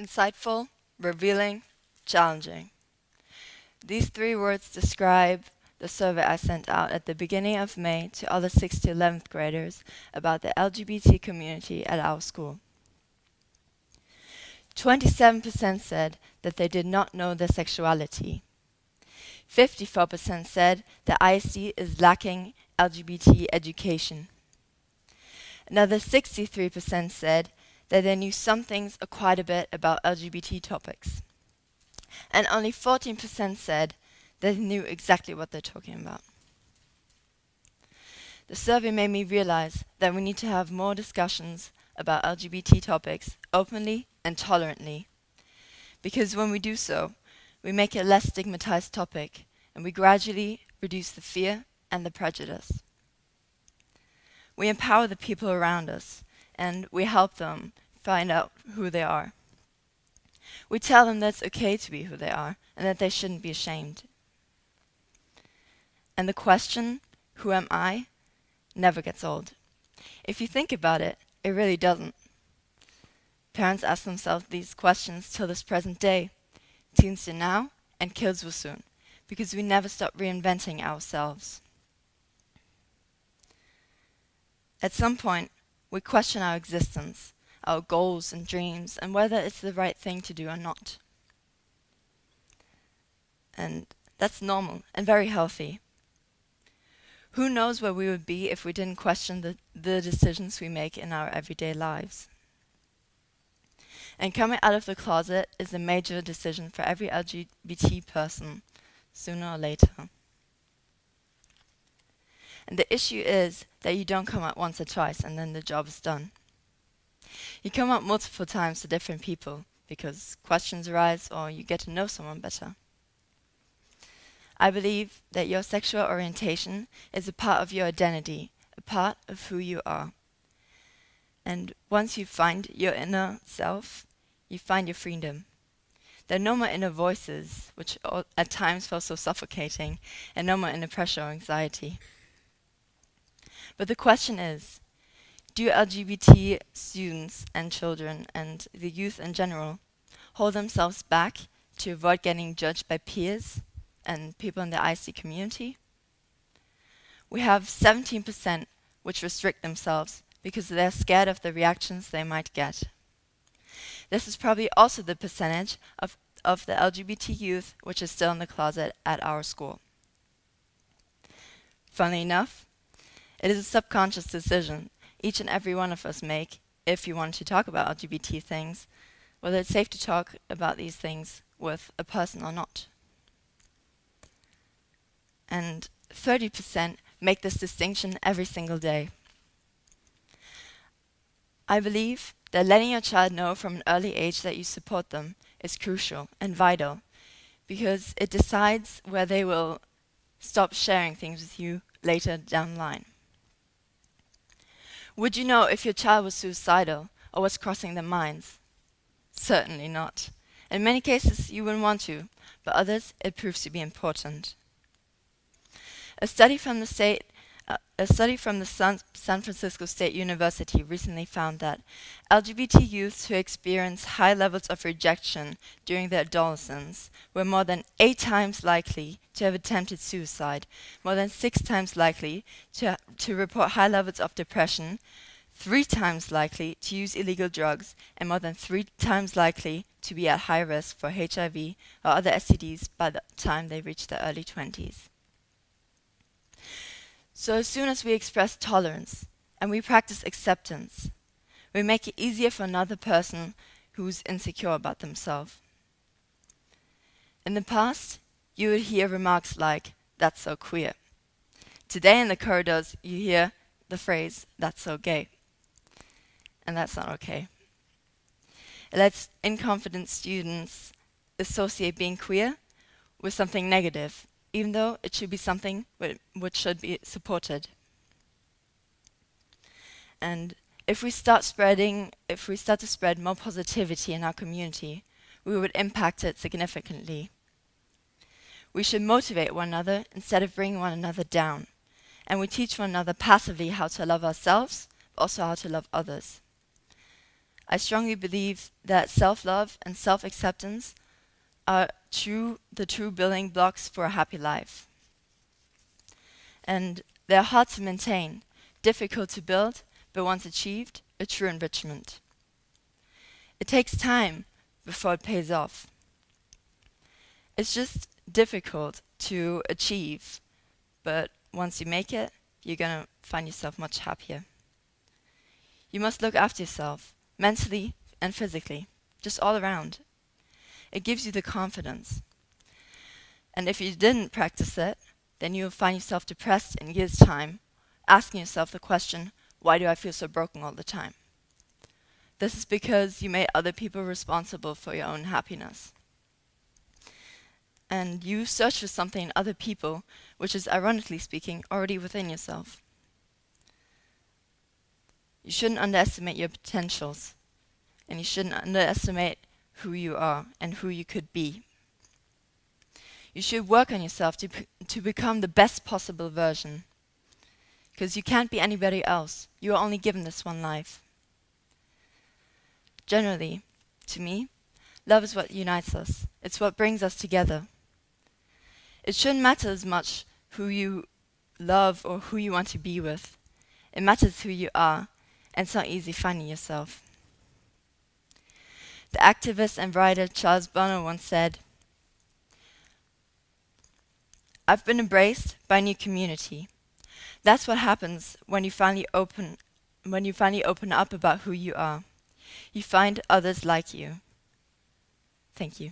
insightful, revealing, challenging. These three words describe the survey I sent out at the beginning of May to other 6th to 11th graders about the LGBT community at our school. 27% said that they did not know their sexuality. 54% said that ISD is lacking LGBT education. Another 63% said that they knew some things or quite a bit about LGBT topics. And only 14% said that they knew exactly what they're talking about. The survey made me realize that we need to have more discussions about LGBT topics openly and tolerantly. Because when we do so, we make it a less stigmatized topic, and we gradually reduce the fear and the prejudice. We empower the people around us, and we help them find out who they are. We tell them that it's okay to be who they are, and that they shouldn't be ashamed. And the question, who am I, never gets old. If you think about it, it really doesn't. Parents ask themselves these questions till this present day. Teens do now, and kids will soon, because we never stop reinventing ourselves. At some point, we question our existence, our goals and dreams, and whether it's the right thing to do or not. And that's normal and very healthy. Who knows where we would be if we didn't question the decisions we make in our everyday lives? And coming out of the closet is a major decision for every LGBT person, sooner or later. And the issue is that you don't come out once or twice and then the job is done. You come out multiple times to different people because questions arise or you get to know someone better. I believe that your sexual orientation is a part of your identity, a part of who you are. And once you find your inner self, you find your freedom. There are no more inner voices, which at times feel so suffocating, and no more inner pressure or anxiety. But the question is, do LGBT students and children and the youth in general hold themselves back to avoid getting judged by peers and people in the IC community? We have 17% which restrict themselves because they're scared of the reactions they might get. This is probably also the percentage of the LGBT youth which is still in the closet at our school. Funnily enough, it is a subconscious decision each and every one of us make if you want to talk about LGBT things, whether it's safe to talk about these things with a person or not. And 30% make this distinction every single day. I believe that letting your child know from an early age that you support them is crucial and vital, because it decides where they will stop sharing things with you later down the line. Would you know if your child was suicidal or was crossing their minds? Certainly not. In many cases you wouldn't want to, but others it proves to be important. A study from the San Francisco State University recently found that LGBT youths who experience high levels of rejection during their adolescence were more than 8 times likely to have attempted suicide, more than 6 times likely to report high levels of depression, 3 times likely to use illegal drugs, and more than 3 times likely to be at high risk for HIV or other STDs by the time they reach their early 20s. So as soon as we express tolerance and we practice acceptance, we make it easier for another person who's insecure about themselves. In the past, you would hear remarks like, "That's so queer." Today in the corridors, you hear the phrase, "That's so gay." And that's not okay. It lets inconfident students associate being queer with something negative, even though it should be something which should be supported. And if we start to spread more positivity in our community, we would impact it significantly. We should motivate one another instead of bringing one another down. And we teach one another passively how to love ourselves, but also how to love others. I strongly believe that self-love and self-acceptance are the true building blocks for a happy life. And they're hard to maintain, difficult to build, but once achieved, a true enrichment. It takes time before it pays off. It's just difficult to achieve, but once you make it, you're gonna find yourself much happier. You must look after yourself, mentally and physically, just all around. It gives you the confidence. And if you didn't practice it, then you'll find yourself depressed in years' time, asking yourself the question, why do I feel so broken all the time? This is because you made other people responsible for your own happiness. And you search for something in other people, which is, ironically speaking, already within yourself. You shouldn't underestimate your potentials, and you shouldn't underestimate who you are and who you could be. You should work on yourself to become the best possible version, because you can't be anybody else. You are only given this one life. Generally, to me, love is what unites us. It's what brings us together. It shouldn't matter as much who you love or who you want to be with. It matters who you are, and it's not easy finding yourself. The activist and writer Charles Bonner once said, "I've been embraced by a new community. That's what happens when you finally open up about who you are. You find others like you." Thank you.